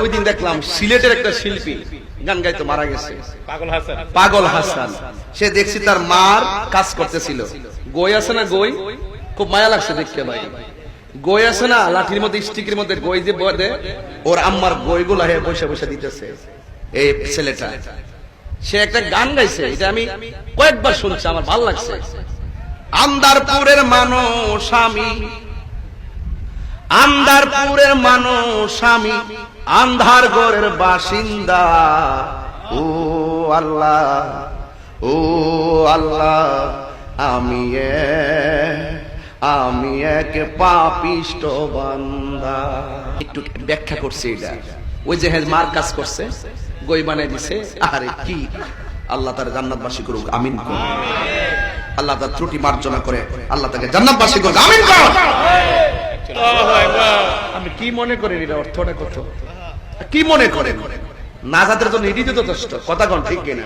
ওই দিন দেখলাম সিলেটের একটা শিল্পী গান গাইতে মারা গেছে, পাগল হাসান। সে দেখছি তার মার কাজ করতেছিল, গই আছে না, গই খুব মায়া লাগছে দেখতে ভাই। গই আছে না লাঠির মধ্যে, স্টিকের মধ্যে গই যে বদে, ওর আম্মার গইগুলা হে বসে বসে দিতেছে এই ছেলেটা। সে একটা গান গাইছে, এটা আমি কয়েকবার শুনছি, আমার ভালো লাগছে। আন্দারপুরের মানুষ আমি, আন্দারপুরের মানুষ আমি, আন্ধার ঘরের বাসিন্দা। ও আল্লাহ, ও আল্লাহ, আমি এক পাপিষ্ট বান্দা। একটু ব্যাখ্যা করছি এটা। ওই যে মার কাজ করছে, গই বানাই দিছে। আরে কি, আল্লাহ তার জান্নাতবাসী করুক, আমিন করুক। আল্লাহ তার ত্রুটি মার্জনা করে আল্লাহ তাকে জান্নাতবাসী করুক, আমিন করুক। আমি কি মনে করেন এটা অর্থটা কত, কি মনে করেন? নাজাতের জন্য এটি যথেষ্ট, কথা কোন ঠিক কিনা?